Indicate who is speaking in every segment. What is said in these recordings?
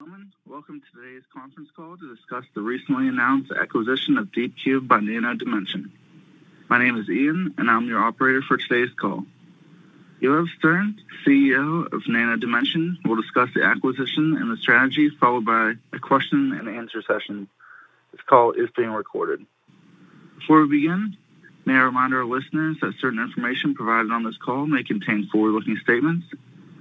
Speaker 1: gentlemen, welcome to today's conference call to discuss the recently announced acquisition of DeepCube by Nndm. My name is Ian, and I'm your operator for today's call. Yoav Stern, CEO of Nndm, will discuss the acquisition and the strategy, followed by a question and answer session. This call is being recorded. Before we begin, may I remind our listeners that certain information provided on this call may contain forward-looking statements,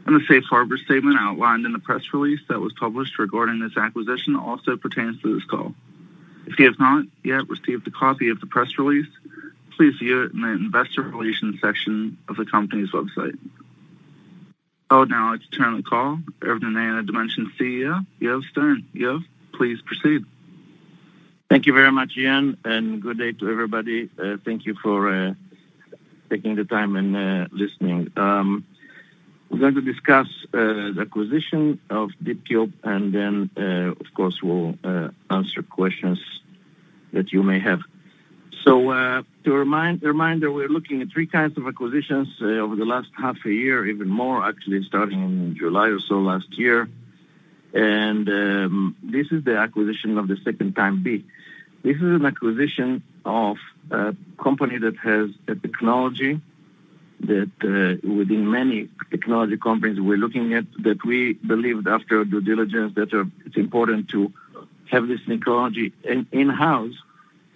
Speaker 1: and the safe harbor statement outlined in the press release that was published regarding this acquisition also pertains to this call. If you have not yet received a copy of the press release, please view it in the investor relations section of the company's website. I would now like to turn the call over to Nndm CEO, Yoav Stern. Yoav, please proceed.
Speaker 2: Thank you very much, Ian, and good day to everybody. Thank you for taking the time and listening. We're going to discuss the acquisition of DeepCube, and then, of course, we'll answer questions that you may have. So, to reminder, we're looking at three kinds of acquisitions over the last half a year, even more, actually, starting in July or so last year. And this is the acquisition of the second time B. This is an acquisition of a company that has a technology that within many technology companies we're looking at, that we believed after due diligence that it's important to have this technology in-house,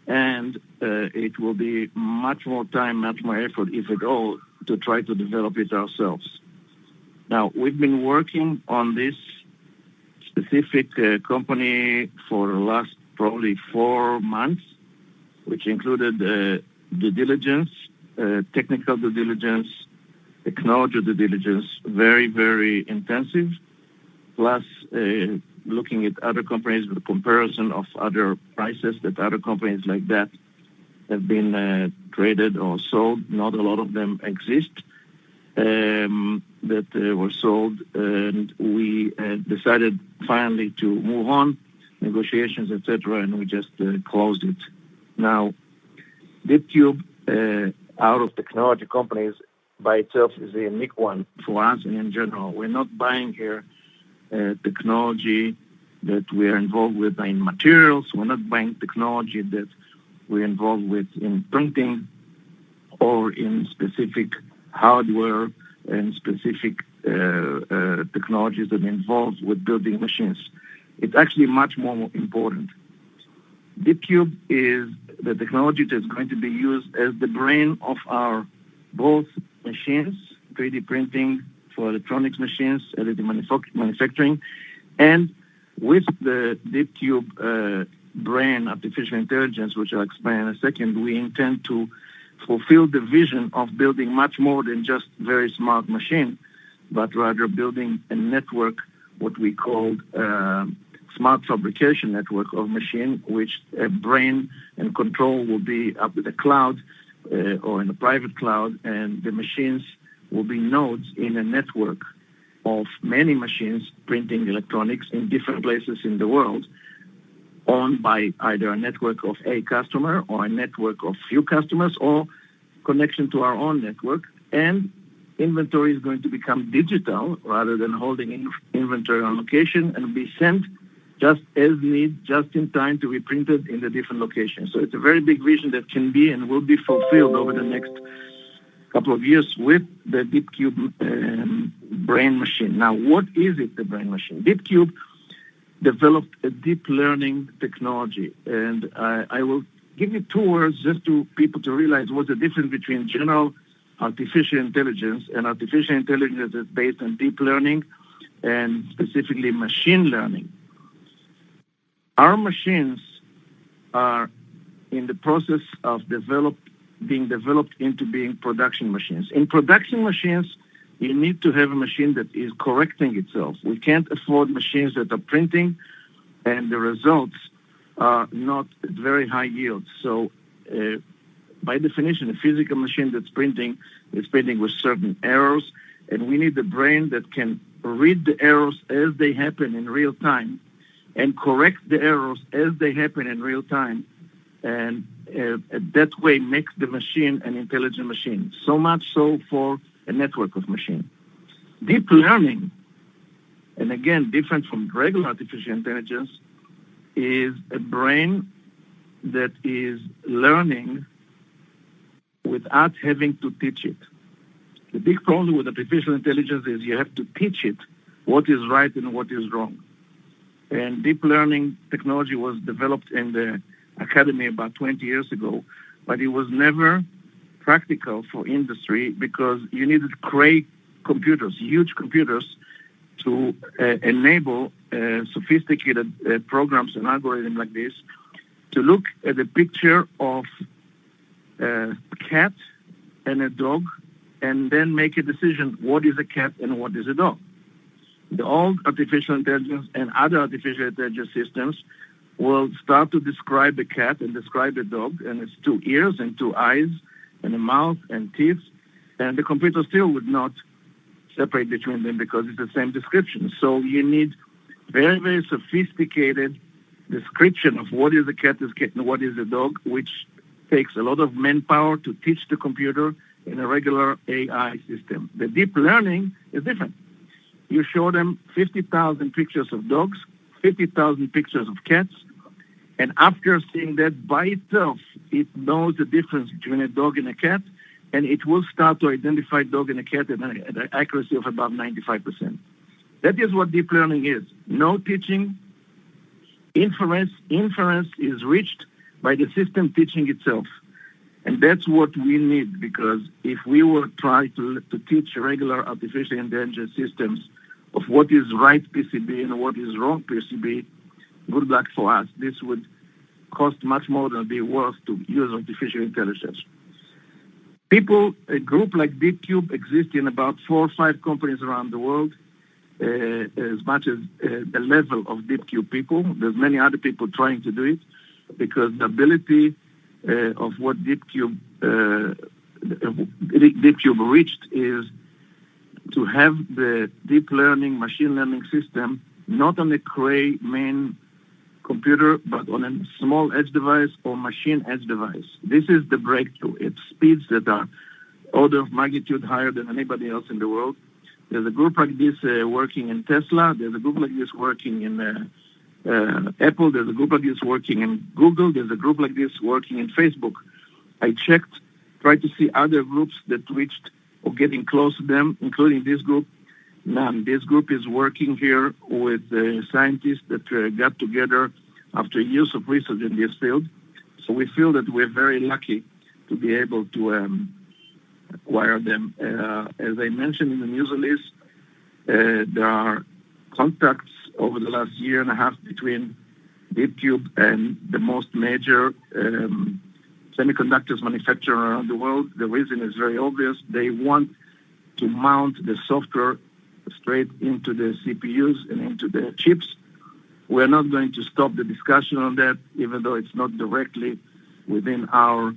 Speaker 2: and it will be much more time, much more effort, if at all, to try to develop it ourselves. Now, we've been working on this specific company for the last probably 4 months, which included due diligence, technical due diligence, technology due diligence, very, very intensive, plus looking at other companies with a comparison of other prices that other companies like that have been traded or sold. Not a lot of them exist that were sold, and we decided finally to move on, negotiations, etc., and we just closed it. Now, DeepCube, out of technology companies by itself, is a unique one for us and in general. We're not buying here technology that we are involved with in materials. We're not buying technology that we're involved with in printing or in specific hardware and specific technologies that are involved with building machines. It's actually much more important. DeepCube is the technology that's going to be used as the brain of our both machines, 3D printing for electronics machines, LED manufacturing, and with the DeepCube brain, artificial intelligence, which I'll explain in a second, we intend to fulfill the vision of building much more than just very smart machine, but rather building a network, what we call smart fabrication network of machine, which brain and control will be up in the cloud or in a private cloud, and the machines will be nodes in a network of many machines printing electronics in different places in the world, owned by either a network of a customer or a network of few customers or connection to our own network. And inventory is going to become digital rather than holding inventory on location and be sent just as need, just in time to be printed in the different locations. So it's a very big vision that can be and will be fulfilled over the next couple of years with the DeepCube brain machine. Now, what is it, the brain machine? DeepCube developed a deep learning technology, and I will give you 2 words just to people to realize what's the difference between general artificial intelligence and artificial intelligence that's based on deep learning and specifically machine learning. Our machines are in the process of being developed into being production machines. In production machines, you need to have a machine that is correcting itself. We can't afford machines that are printing, and the results are not at very high yield. So, by definition, a physical machine that's printing is printing with certain errors, and we need the brain that can read the errors as they happen in real time and correct the errors as they happen in real time, and that way makes the machine an intelligent machine. So much so for a network of machines. Deep learning and again, different from regular artificial intelligence, is a brain that is learning without having to teach it. The big problem with artificial intelligence is you have to teach it what is right and what is wrong. And deep learning technology was developed in the academy about 20 years ago, but it was never practical for industry because you needed cray computers, huge computers, to enable sophisticated programs and algorithms like this to look at a picture of a cat and a dog and then make a decision what is a cat and what is a dog. The old artificial intelligence and other artificial intelligence systems will start to describe a cat and describe a dog, and it's 2 ears and 2 eyes and a mouth and teeth, and the computer still would not separate between them because it's the same description. So you need very, very sophisticated description of what is a cat and what is a dog, which takes a lot of manpower to teach the computer in a regular AI system. The deep learning is different. You show them 50,000 pictures of dogs, 50,000 pictures of cats, and after seeing that by itself, it knows the difference between a dog and a cat, and it will start to identify dog and a cat at an accuracy of about 95%. That is what deep learning is. No teaching, inference. Inference is reached by the system teaching itself. And that's what we need, because if we were trying to teach regular artificial intelligence systems of what is right PCB and what is wrong PCB, good luck for us. This would cost much more than be worth to use artificial intelligence. People, a group like DeepCube exists in about 4 or 5 companies around the world, as much as the level of DeepCube people. There's many other people trying to do it because the ability of what DeepCube reached is to have the deep learning, machine learning system not on a Cray main computer, but on a small edge device or machine edge device. This is the breakthrough. It's speeds that are order of magnitude higher than anybody else in the world. There's a group like this working in Tesla. There's a group like this working in Apple. There's a group like this working in Google. There's a group like this working in Facebook. I checked, tried to see other groups that reached or getting close to them, including this group. None. This group is working here with scientists that got together after years of research in this field. So we feel that we're very lucky to be able to acquire them. As I mentioned in the news release, there are contacts over the last year and a half between DeepCube and the most major semiconductors manufacturer around the world. The reason is very obvious. They want to mount the software straight into the CPUs and into the chips. We're not going to stop the discussion on that, even though it's not directly within our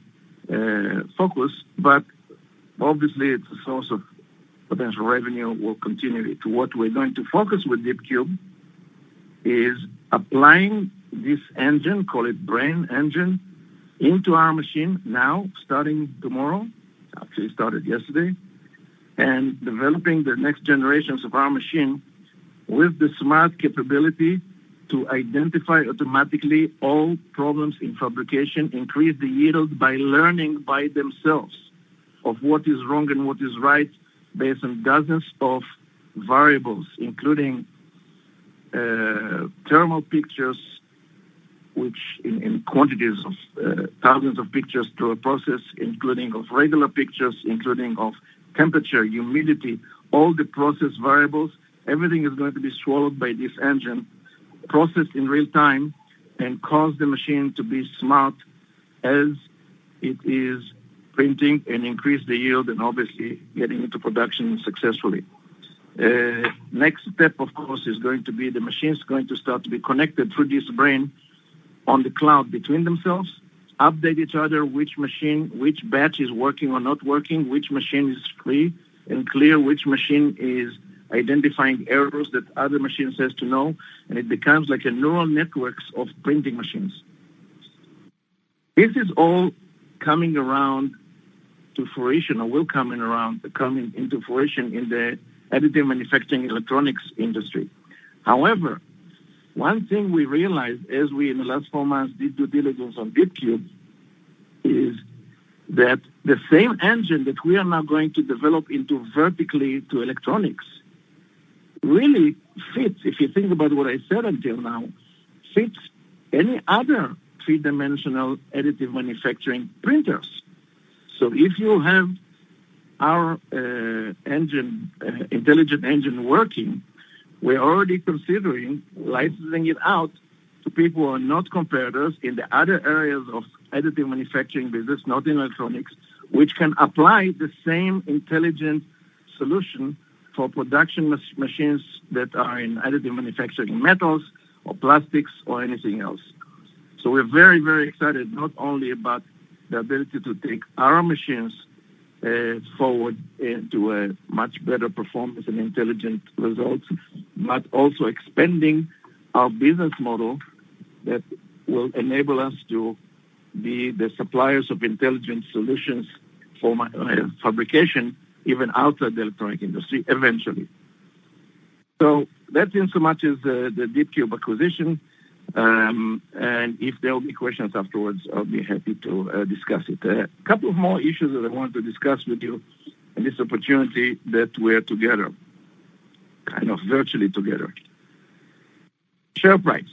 Speaker 2: focus, but obviously it's a source of potential revenue. We'll continue it. What we're going to focus with DeepCube is applying this engine, call it brain engine, into our machine now, starting tomorrow, actually started yesterday, and developing the next generations of our machine with the smart capability to identify automatically all problems in fabrication, increase the yield by learning by themselves of what is wrong and what is right based on dozens of variables, including thermal pictures, which in quantities of thousands of pictures through a process, including of regular pictures, including of temperature, humidity, all the process variables. Everything is going to be swallowed by this engine, processed in real time, and cause the machine to be smart as it is printing and increase the yield and obviously getting into production successfully. Next step, of course, is going to be the machines going to start to be connected through this brain on the cloud between themselves, update each other, which machine, which batch is working or not working, which machine is free and clear, which machine is identifying errors that other machines has to know, and it becomes like a neural networks of printing machines. This is all coming around to fruition, or will coming into fruition in the additive manufacturing electronics industry. However, one thing we realized as we, in the last 4 months, did due diligence on DeepCube is that the same engine that we are now going to develop into vertically to electronics really fits, if you think about what I said until now, fits any other three-dimensional additive manufacturing printers. So if you have our engine, intelligent engine working, we're already considering licensing it out to people who are not competitors in the other areas of additive manufacturing business, not in electronics, which can apply the same intelligent solution for production machines that are in additive manufacturing metals or plastics or anything else. So we're very, very excited not only about the ability to take our machines forward into a much better performance and intelligent results, but also expanding our business model that will enable us to be the suppliers of intelligent solutions for fabrication, even outside the electronic industry, eventually. So that's in so much as the DeepCube acquisition. And if there will be questions afterwards, I'll be happy to discuss it. A couple of more issues that I want to discuss with you in this opportunity that we're together, kind of virtually together. Share price.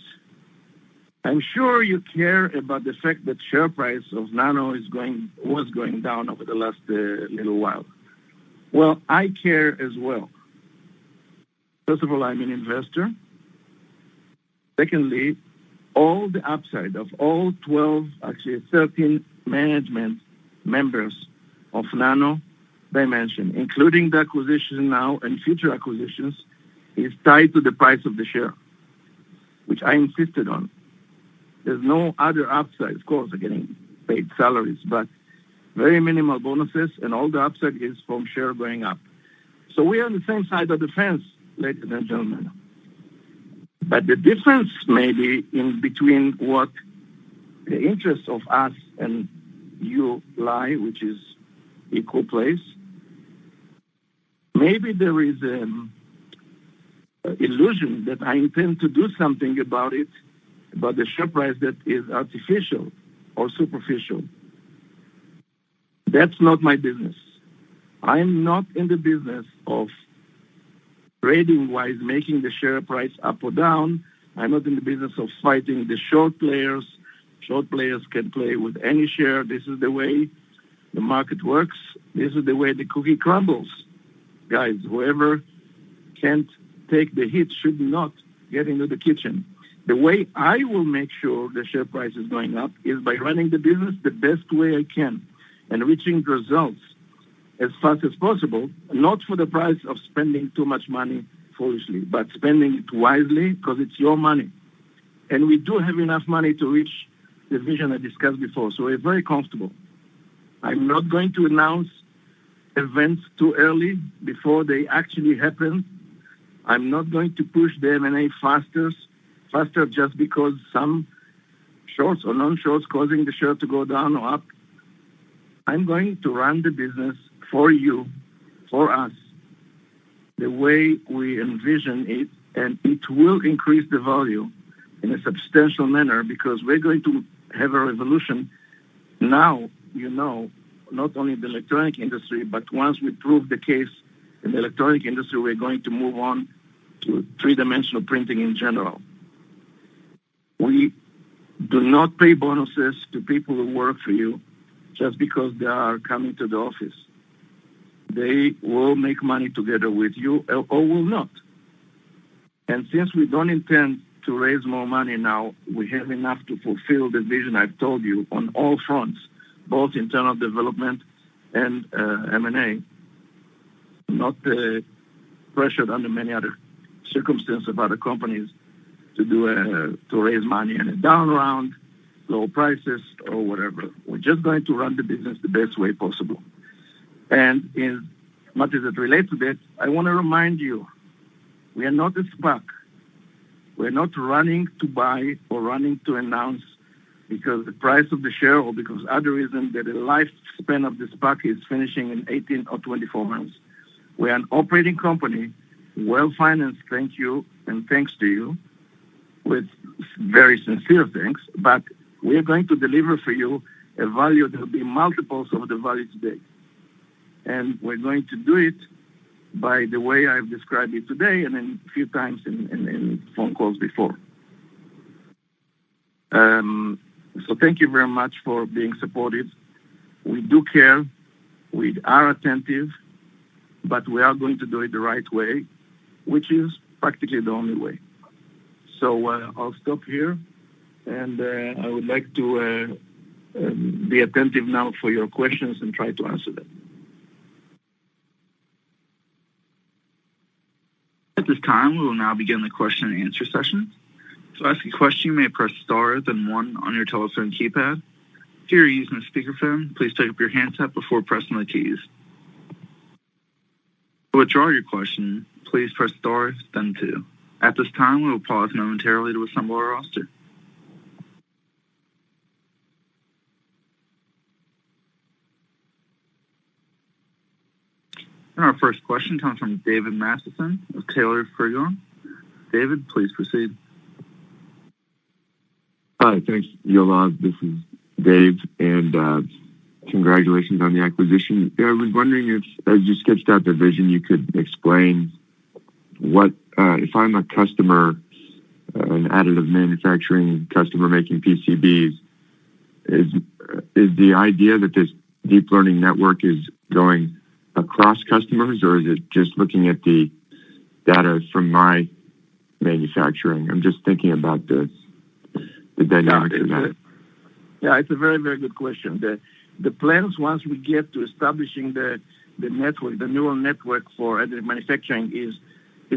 Speaker 2: I'm sure you care about the fact that share price of Nano was going down over the last little while. Well, I care as well. First of all, I'm an investor. Secondly, all the upside of all 13 management members of Nndm, including the acquisition now and future acquisitions, is tied to the price of the share, which I insisted on. There's no other upside. Of course, they're getting paid salaries, but very minimal bonuses, and all the upside is from share going up. So we are on the same side of the fence, ladies and gentlemen. But the difference may be in between what the interests of us and you lie, which is equal place. Maybe there is an illusion that I intend to do something about it, about the share price that is artificial or superficial. That's not my business. I'm not in the business of trading-wise making the share price up or down. I'm not in the business of fighting the short players. Short players can play with any share. This is the way the market works. This is the way the cookie crumbles. Guys, whoever can't take the heat should not get into the kitchen. The way I will make sure the share price is going up is by running the business the best way I can and reaching results as fast as possible, not for the price of spending too much money foolishly, but spending it wisely because it's your money. And we do have enough money to reach the vision I discussed before, so we're very comfortable. I'm not going to announce events too early before they actually happen. I'm not going to push the M&A faster just because some shorts or non-shorts causing the share to go down or up. I'm going to run the business for you, for us, the way we envision it, and it will increase the value in a substantial manner because we're going to have a revolution now, not only in the electronic industry, but once we prove the case in the electronic industry, we're going to move on to three-dimensional printing in general. We do not pay bonuses to people who work for you just because they are coming to the office. They will make money together with you or will not. And since we don't intend to raise more money now, we have enough to fulfill the vision I've told you on all fronts, both internal development and M&A, not pressured under many other circumstances of other companies to raise money in a down round, low prices, or whatever. We're just going to run the business the best way possible. And in much as it relates to that, I want to remind you, we are not a SPAC. We're not running to buy or running to announce because the price of the share or because other reason that the lifespan of the SPAC is finishing in 18 or 24 months. We're an operating company well-financed thank you and thanks to you with very sincere thanks, but we are going to deliver for you a value that will be multiples of the value today. And we're going to do it by the way I've described it today and then a few times in phone calls before. So thank you very much for being supportive. We do care. We are attentive, but we are going to do it the right way, which is practically the only way. So I'll stop here, and I would like to be attentive now for your questions and try to answer them.
Speaker 1: At this time, we will now begin the question and answer session. To ask a question, you may press star, then 1 on your telephone keypad. If you're using a speakerphone, please pick up your handset before pressing the keys. To withdraw your question, please press star, then 2. At this time, we will pause momentarily to assemble our roster. And our first question comes from David Masterson of Taylor Frigon. David, please proceed.
Speaker 3: Hi, thanks, Yoav. This is Dave, and congratulations on the acquisition. I was wondering if, as you sketched out the vision, you could explain what, if I'm a customer, an additive manufacturing customer making PCBs, is the idea that this deep learning network is going across customers, or is it just looking at the data from my manufacturing? I'm just thinking about the dynamics of that.
Speaker 2: Yeah, it's a very, very good question. The plans, once we get to establishing the network, the neural network for additive manufacturing is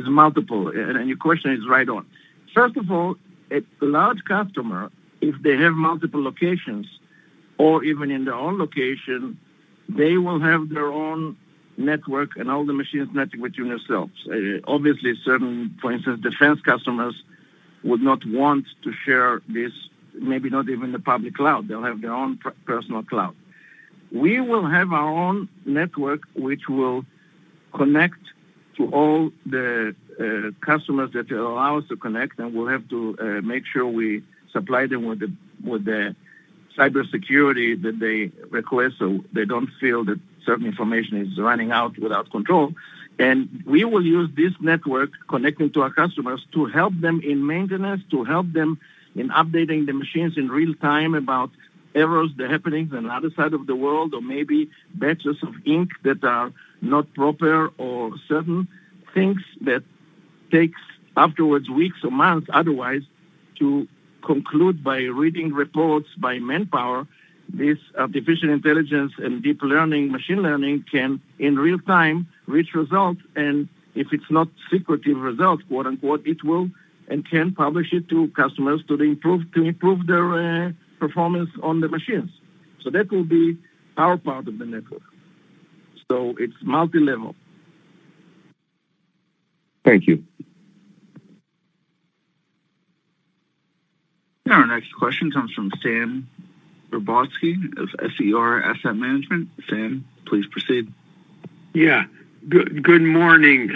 Speaker 2: multiple, and your question is right on. First of all, a large customer, if they have multiple locations, or even in their own location, they will have their own network and all the machines network between themselves. Obviously, certain, for instance, defense customers would not want to share this, maybe not even the public cloud. They'll have their own personal cloud. We will have our own network which will connect to all the customers that will allow us to connect, and we'll have to make sure we supply them with the cybersecurity that they request, so they don't feel that certain information is running out without control. And we will use this network connecting to our customers to help them in maintenance, to help them in updating the machines in real time about errors that are happening on the other side of the world, or maybe batches of ink that are not proper, or certain things that takes afterwards weeks or months otherwise to conclude by reading reports by manpower. This artificial intelligence and deep learning, machine learning can in real time reach results, and if it's not secretive results, quote unquote, it will and can publish it to customers to improve their performance on the machines. So that will be our part of the network. So it's multi-level.
Speaker 3: Thank you.
Speaker 1: Our next question comes from Sam Robotsky of SER Asset Management. Sam, please proceed.
Speaker 4: Yeah. Good morning.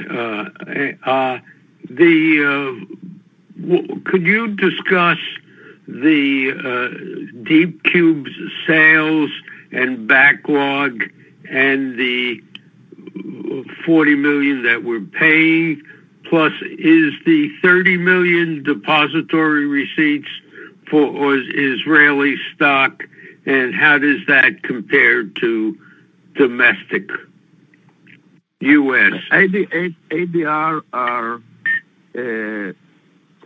Speaker 4: Could you discuss the DeepCube's sales and backlog and the $40 million that we're paying? Plus, is the $30 million depository receipts for Israeli stock, and how does that compare to domestic U.S.?
Speaker 2: ADR are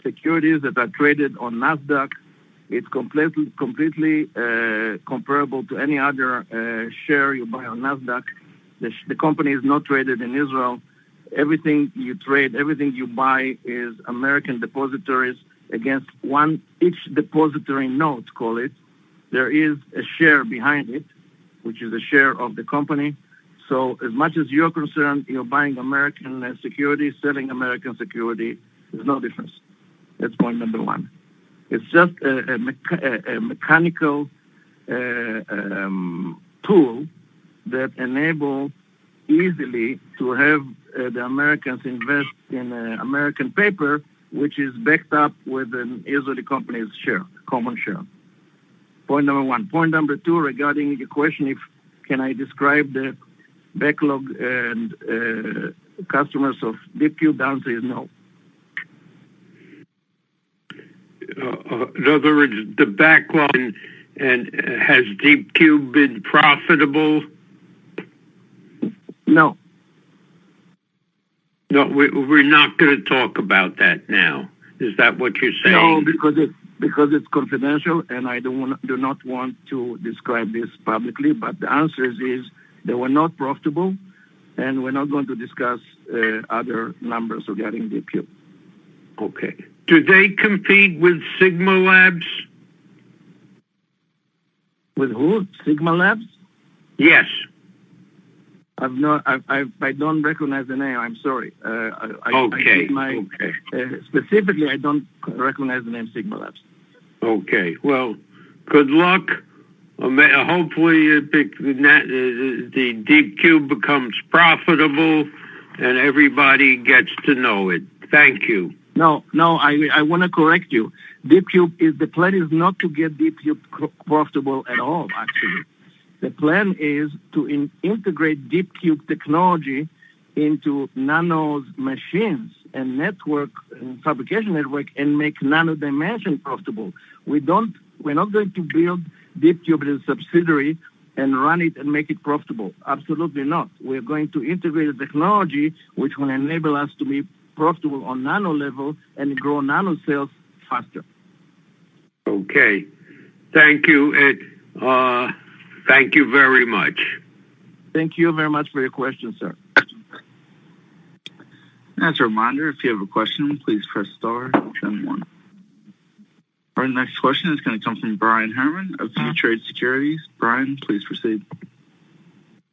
Speaker 2: securities that are traded on NASDAQ. It's completely comparable to any other share you buy on NASDAQ. The company is not traded in Israel. Everything you trade, everything you buy is American depositories against each depository note, call it. There is a share behind it, which is a share of the company. So as much as you're concerned, you're buying American security, selling American security, there's no difference. That's point number one. It's just a mechanical tool that enable easily to have the Americans invest in American paper, which is backed up with an Israeli company's share, common share. Point number one. Point number two, regarding your question, can I describe the backlog and customers of DeepCube? The answer is no.
Speaker 4: In other words, the backlog and has DeepCube been profitable?
Speaker 2: No.
Speaker 4: No, we're not going to talk about that now. Is that what you're saying?
Speaker 2: No, because it's confidential, and I do not want to describe this publicly. But the answer is they were not profitable, and we're not going to discuss other numbers regarding DeepCube.
Speaker 4: Okay. Do they compete with Sigma Labs?
Speaker 2: With who? Sigma Labs?
Speaker 4: Yes.
Speaker 2: I don't recognize the name. I'm sorry.
Speaker 4: Okay.
Speaker 2: Specifically, I don't recognize the name Sigma Labs.
Speaker 4: Okay. Well, good luck. Hopefully, the DeepCube becomes profitable, and everybody gets to know it. Thank you.
Speaker 2: No. I want to correct you. The plan is not to get DeepCube profitable at all. Actually, the plan is to integrate DeepCube technology into Nano's machines and network and fabrication network and make Nndm profitable. We're not going to build DeepCube as a subsidiary and run it and make it profitable. Absolutely not. We're going to integrate the technology which will enable us to be profitable on nano level and grow nano sales faster.
Speaker 4: Okay. Thank you. Thank you very much.
Speaker 2: Thank you very much for your question, sir.
Speaker 1: As a reminder, if you have a question, please press star, then 1. Our next question is going to come from Brian Herman of ViewTrade Securities. Brian, please proceed.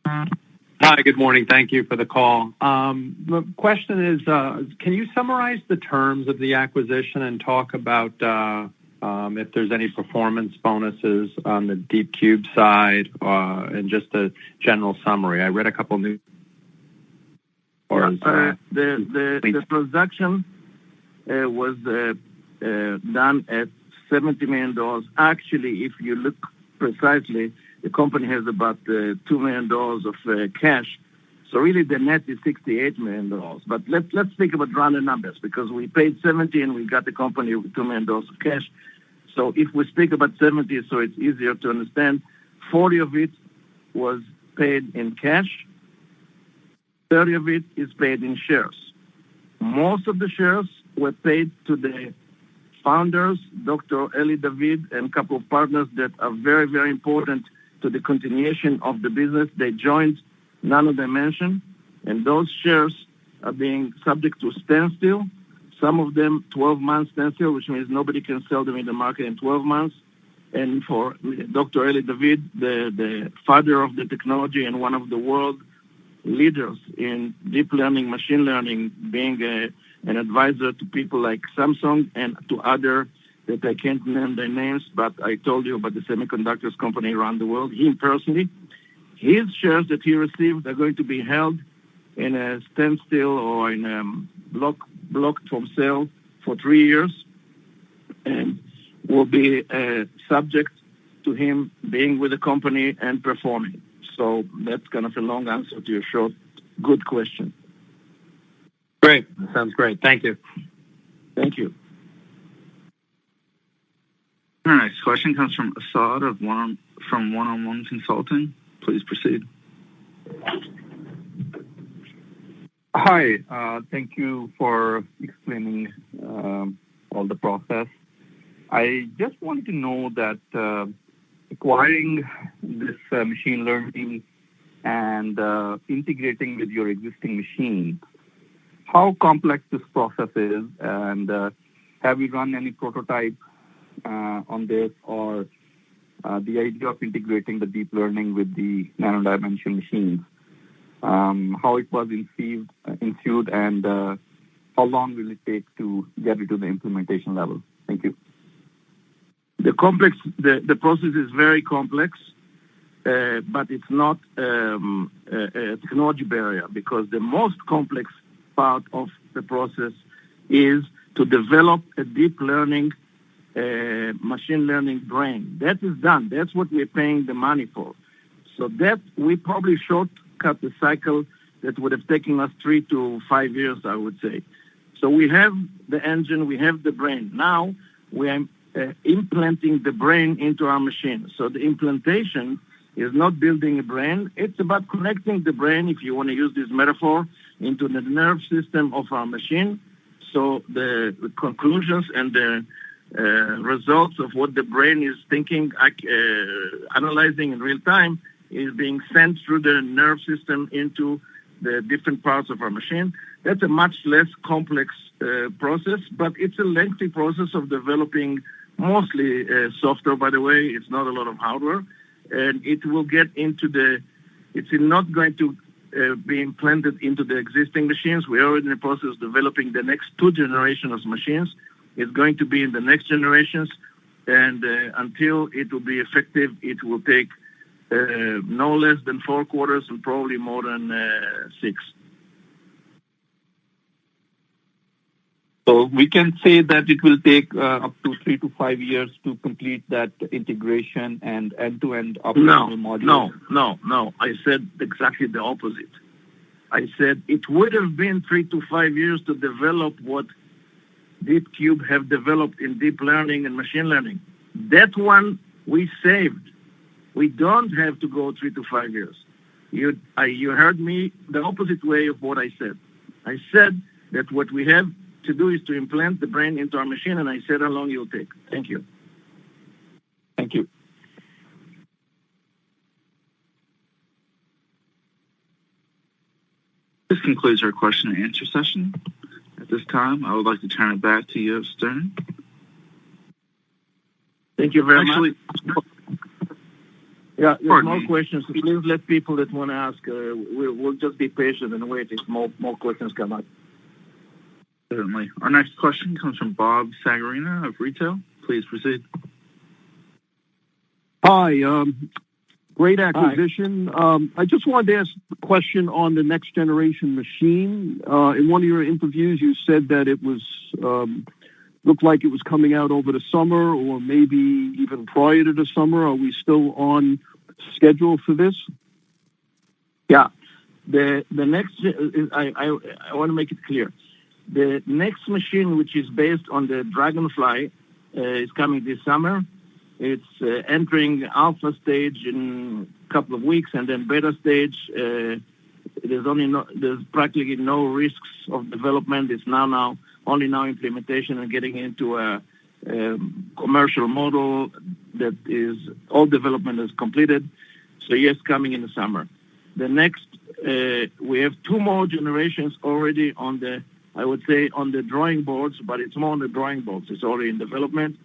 Speaker 5: Hi, good morning. Thank you for the call. The question is, can you summarize the terms of the acquisition and talk about if there's any performance bonuses on the DeepCube side, and just a general summary? I read a couple new.
Speaker 2: The transaction was done at $70 million. Actually, if you look precisely, the company has about $2 million of cash. So really the net is $68 million. But let's speak about rounded numbers, because we paid 70 and we got the company with $2 million of cash. So if we speak about 70, so it's easier to understand, 40 of it was paid in cash. 30 of it is paid in shares. Most of the shares were paid to the founders, Dr. Eli David, and a couple of partners that are very, very important to the continuation of the business. They joined Nndm, and those shares are being subject to standstill. Some of them 12 months standstill, which means nobody can sell them in the market in 12 months. And for Dr. Eli David, the father of the technology and one of the world leaders in deep learning, machine learning, being an advisor to people like Samsung and to other that I can't name their names, but I told you about the semiconductors company around the world, him personally. His shares that he received are going to be held in a standstill or in a blocked from sale for 3 years, and will be subject to him being with the company and performing. So that's kind of a long answer to your short, good question.
Speaker 5: Great. That sounds great. Thank you.
Speaker 2: Thank you.
Speaker 1: Our next question comes from Assad from One-on-One Consulting. Please proceed.
Speaker 6: Hi. Thank you for explaining all the process. I just wanted to know that acquiring this machine learning and integrating with your existing machine, how complex this process is, and have you run any prototype on this, or the idea of integrating the deep learning with the nanodimension machines, how it was ensued, and how long will it take to get it to the implementation level? Thank you.
Speaker 2: The process is very complex. but it's not a technology barrier, because the most complex part of the process is to develop a deep learning, machine learning brain. That is done. That's what we're paying the money for. So that we probably shortcut the cycle that would have taken us 3 to 5 years, I would say. So we have the engine, we have the brain. Now we are implanting the brain into our machine. So the implantation is not building a brain. It's about connecting the brain, if you want to use this metaphor, into the nerve system of our machine. So the conclusions and the results of what the brain is thinking, analyzing in real time, is being sent through the nerve system into the different parts of our machine. That's a much less complex process, but it's a lengthy process of developing mostly software, by the way. It's not a lot of hardware. And it will get into it's not going to be implanted into the existing machines. We're already in the process of developing the next 2 generations of machines. It's going to be in the next generations, and until it will be effective, it will take no less than 4 quarters and probably more than 6.
Speaker 6: So we can say that it will take up to 3 to 5 years to complete that integration and end-to-end operational module.
Speaker 2: No. I said exactly the opposite. I said it would have been 3 to 5 years to develop what DeepCube have developed in deep learning and machine learning. That one we saved. We don't have to go 3 to 5 years. You heard me the opposite way of what I said. I said that what we have to do is to implant the brain into our machine, and I said how long it will take. Thank you.
Speaker 6: Thank you.
Speaker 1: This concludes our question and answer session. At this time, I would like to turn it back to you, Stern.
Speaker 2: Thank you very much. Yeah, there's more questions. Please let people that want to ask. We'll just be patient and wait if more questions come up.
Speaker 1: Certainly. Our next question comes from Bob Sagarina of Retail. Please proceed.
Speaker 7: Hi. Great acquisition. I just wanted to ask a question on the next generation machine. In one of your interviews, you said that it was looked like it was coming out over the summer or maybe even prior to the summer. Are we still on schedule for this?
Speaker 2: Yeah. The next, I want to make it clear. The next machine, which is based on the Dragonfly, is coming this summer. It's entering alpha stage in a couple of weeks, and then beta stage. There's practically no risks of development. It's now only implementation and getting into a commercial model that is all development is completed. So yes, coming in the summer. The next, we have 2 more generations already on the, I would say, on the drawing boards, but it's more on the drawing boards. It's already in development.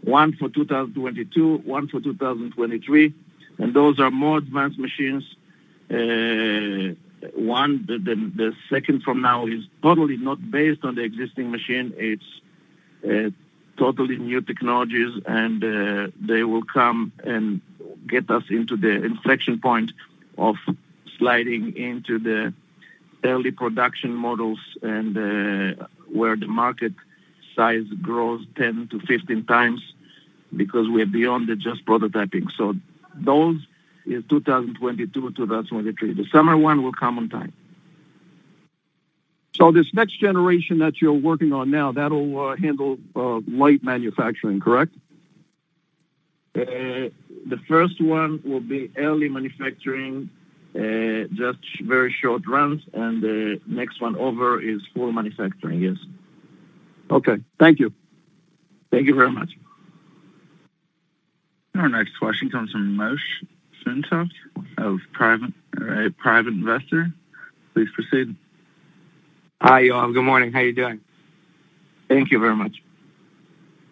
Speaker 2: One for 2022, one for 2023, and those are more advanced machines. The second from now is totally not based on the existing machine. It's totally new technologies, and they will come and get us into the inflection point of sliding into the early production models, and where the market size grows 10 to 15 times, because we're beyond the just prototyping. So those is 2022, 2023. The summer one will come on time.
Speaker 7: So this next generation that you're working on now, that'll handle light manufacturing, correct?
Speaker 2: The first one will be early manufacturing, just very short runs, and the next one over is full manufacturing, yes.
Speaker 7: Okay, thank you.
Speaker 2: Thank you very much.
Speaker 1: Our next question comes from Moshe Fintoft of private investor. Please proceed.
Speaker 8: Hi, Yoav. Good morning. How you doing?
Speaker 2: Thank you very much.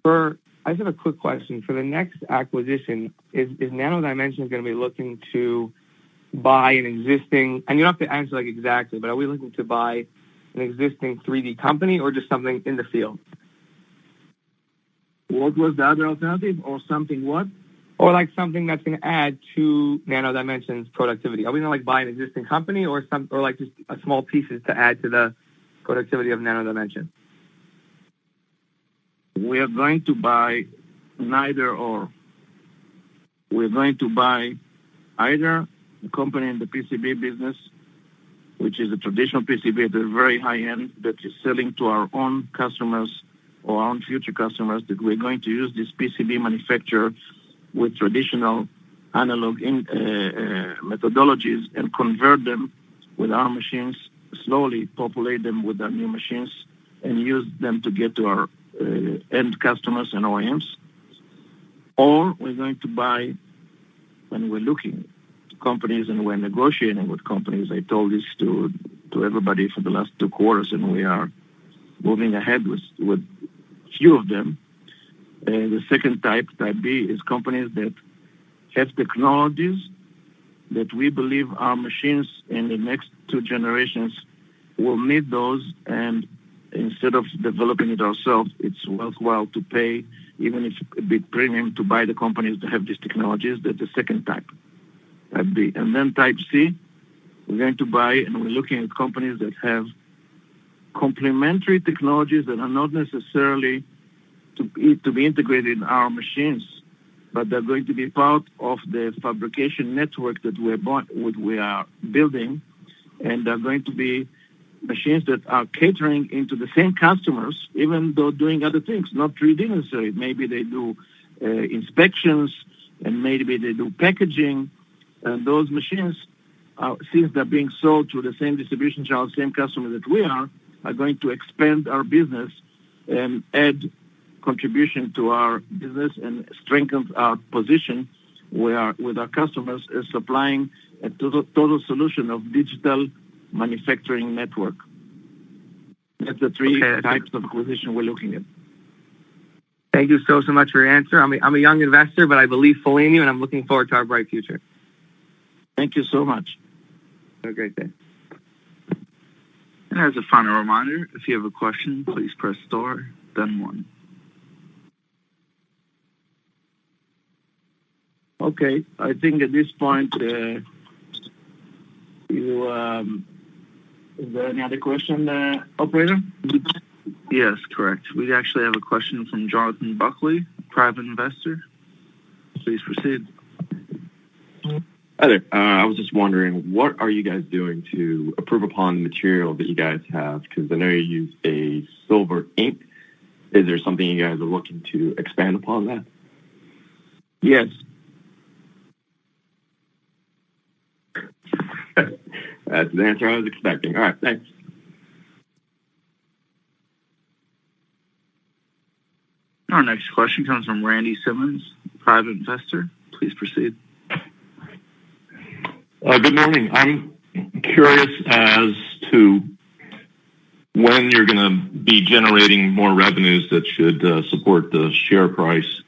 Speaker 8: I just have a quick question. For the next acquisition, is Nndm going to be looking to buy an existing, and you don't have to answer like exactly, but are we looking to buy an existing 3D company or just something in the field?
Speaker 2: What was the other alternative, or something what?
Speaker 8: or like something that's going to add to Nanodimension's productivity? Are we going to like buy an existing company or like just a small pieces to add to the productivity of Nanodimension?
Speaker 2: We are going to buy neither or. We're going to buy either a company in the PCB business, which is a traditional PCB at the very high end that is selling to our own customers or our own future customers, that we're going to use this PCB manufacturer with traditional analog methodologies and convert them with our machines, slowly populate them with our new machines, and use them to get to our end customers and OEMs. Or we're going to buy, when we're looking to companies and we're negotiating with companies, I told this to everybody for the last 2 quarters, and we are moving ahead with few of them. The second type B, is companies that have technologies that we believe our machines in the next 2 generations will need those, and instead of developing it ourselves, it's worthwhile to pay, even if a bit premium, to buy the companies that have these technologies. That's the second type B. And then type C, we're going to buy, and we're looking at companies that have complementary technologies that are not necessarily to be integrated in our machines, but they're going to be part of the fabrication network that we are building, and they're going to be machines that are catering into the same customers, even though doing other things, not 3D necessarily. Maybe they do inspections, and maybe they do packaging. And those machines, since they're being sold to the same distribution channel, same customer that we are going to expand our business and add contribution to our business and strengthen our position with our customers as supplying a total solution of digital manufacturing network. That's the 3 types of acquisition we're looking at.
Speaker 8: Thank you so much for your answer. I'm a young investor, but I believe fully in you, and I'm looking forward to our bright future.
Speaker 2: Thank you so much.
Speaker 8: Have a great day.
Speaker 1: And as a final reminder, if you have a question, please press star, then 1.
Speaker 2: Okay, I think at this point, is there any other question, operator?
Speaker 1: Yes, correct. We actually have a question from Jonathan Buckley, private investor. Please proceed.
Speaker 9: Hi there. I was just wondering, what are you guys doing to improve upon the material that you guys have? Because I know you use a silver ink. Is there something you guys are looking to expand upon that?
Speaker 2: Yes.
Speaker 9: That's the answer I was expecting. All right, thanks.
Speaker 1: Our next question comes from Randy Simmons, private investor. Please proceed.
Speaker 10: Good morning. I'm curious as to when you're going to be generating more revenues that should support the share price.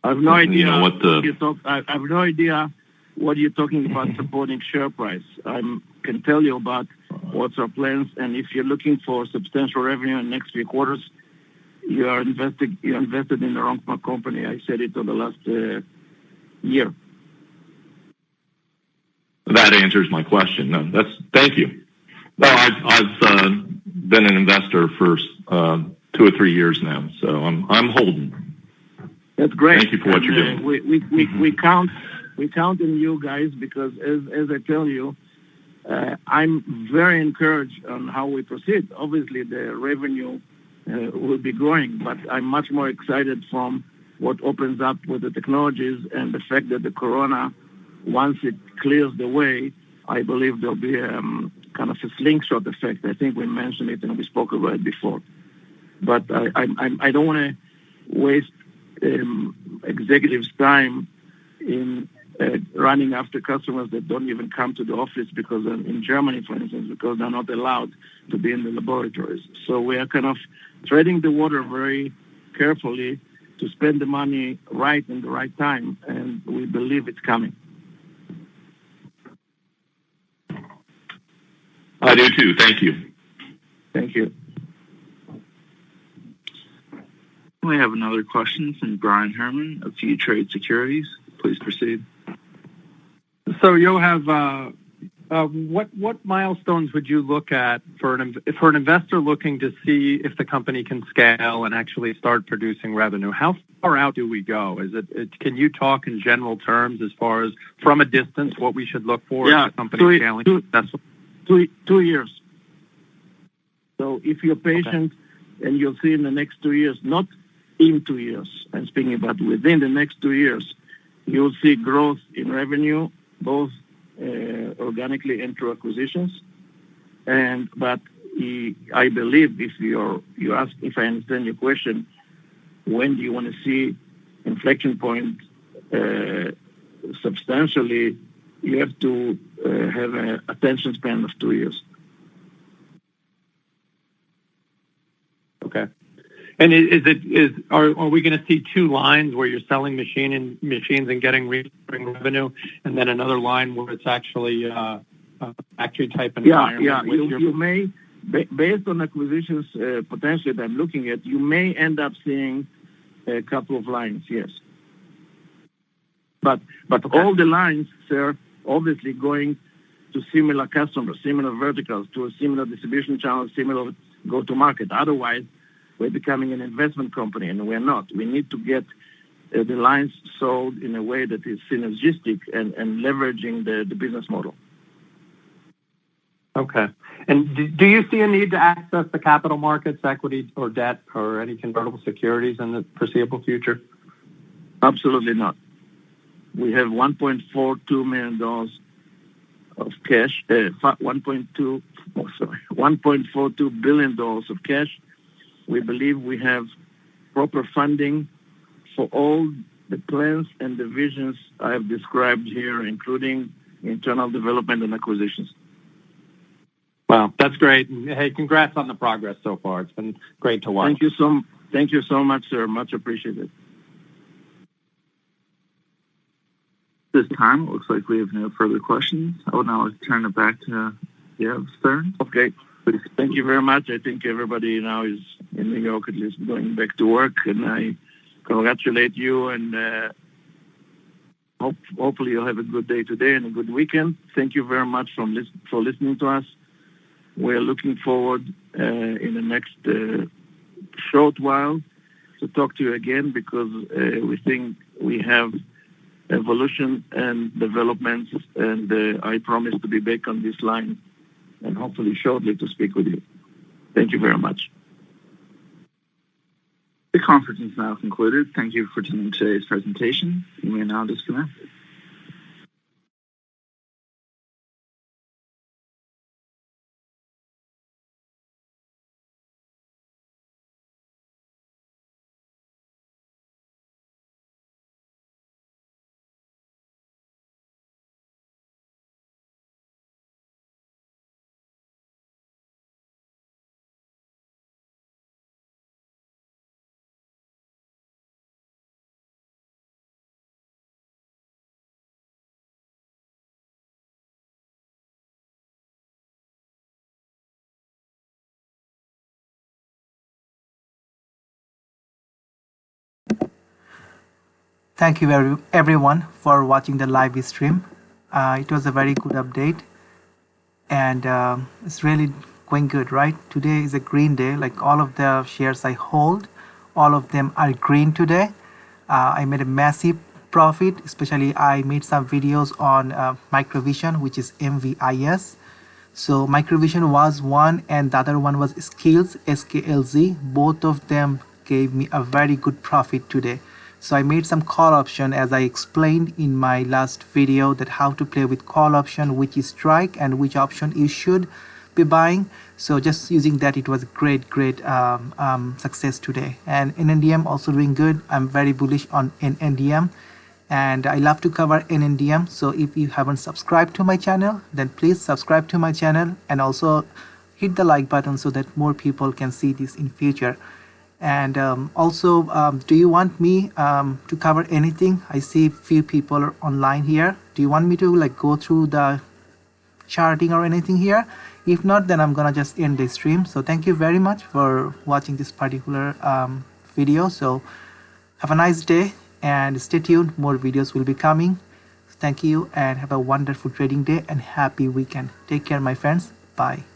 Speaker 2: I have no idea.
Speaker 10: You know what
Speaker 2: I have no idea what you're talking about supporting share price. I can tell you about what's our plans, and if you're looking for substantial revenue in the next few quarters, you're invested in the wrong company. I said it for the last year.
Speaker 10: That answers my question. No, thank you. Well, I've been an investor for 2 or 3 years now, so I'm holding.
Speaker 2: That's great.
Speaker 10: Thank you for what you're doing.
Speaker 2: We count on you guys, because as I tell you, I'm very encouraged on how we proceed. Obviously, the revenue will be growing, but I'm much more excited from what opens up with the technologies and the fact that the corona, once it clears the way, I believe there'll be kind of a slingshot effect. I think we mentioned it and we spoke about it before. But I don't want to waste executives' time in running after customers that don't even come to the office, because in Germany, for instance, because they're not allowed to be in the laboratories. So we are kind of treading the water very carefully to spend the money right in the right time, and we believe it's coming.
Speaker 10: I do too. Thank you.
Speaker 2: Thank you.
Speaker 1: We have another question from Brian Herman of View Trade Securities. Please proceed.
Speaker 5: So, Yoav, what milestones would you look at for an investor looking to see if the company can scale and actually start producing revenue? How far out do we go? Can you talk in general terms as far as from a distance what we should look for as the company scaling?
Speaker 2: 2 years. So if you're patient, and you'll see in the next 2 years, not in 2 years, I'm speaking about within the next 2 years, you'll see growth in revenue, both organically and through acquisitions. But I believe you ask, if I understand your question, when do you want to see inflection point substantially? You have to have an attention span of 2 years.
Speaker 5: Okay. And are we going to see two lines where you're selling machines and getting recurring revenue, and then another line where it's actually a factory type environment?
Speaker 2: Yeah. You may, based on acquisitions potentially that I'm looking at, you may end up seeing a couple of lines. Yes. But all the lines, sir, obviously going to similar customers, similar verticals, to a similar distribution channel, similar go-to-market. Otherwise, we're becoming an investment company, and we're not. We need to get the lines sold in a way that is synergistic and leveraging the business model.
Speaker 5: Okay. And do you see a need to access the capital markets, equity or debt, or any convertible securities in the foreseeable future?
Speaker 2: Absolutely not. We have $1.42 million of cash, $1.42 billion of cash. We believe we have proper funding for all the plans and the visions I have described here, including internal development and acquisitions.
Speaker 5: Wow, that's great. Hey, congrats on the progress so far. It's been great to watch.
Speaker 2: Thank you so much, sir. Much appreciated.
Speaker 1: This time, it looks like we have no further questions. I would now like to turn it back to Yoav Stern.
Speaker 2: Okay. Thank you very much. I think everybody now is in New York, at least going back to work, and I congratulate you, and hopefully you'll have a good day today and a good weekend. Thank you very much for listening to us. We're looking forward in the next short while to talk to you again, because we think we have evolution and developments, and I promise to be back on this line and hopefully shortly to speak with you. Thank you very much.
Speaker 1: The conference is now concluded. Thank you for attending today's presentation. You may now disconnect.
Speaker 11: Thank you everyone for watching the live stream. It was a very good update, and it's really going good, right? Today is a green day. Like all of the shares I hold, all of them are green today. I made a massive profit, especially I made some videos on microvision, which is MVIS. So microvision was one, and the other one was skills, SKLZ. Both of them gave me a very good profit today. So I made some call option, as I explained in my last video, that how to play with call option, which is strike and which option you should be buying. So just using that, it was a great success today. And Nndm also doing good. I'm very bullish on Nndm, and I love to cover Nndm. So if you haven't subscribed to my channel, then please subscribe to my channel, and also hit the like button so that more people can see this in future. And also, do you want me to cover anything? I see few people online here. Do you want me to like go through the charting or anything here? If not, then I'm gonna just end the stream. So thank you very much for watching this particular video. So have a nice day and stay tuned. More videos will be coming. Thank you and have a wonderful trading day and happy weekend. Take care, my friends. Bye.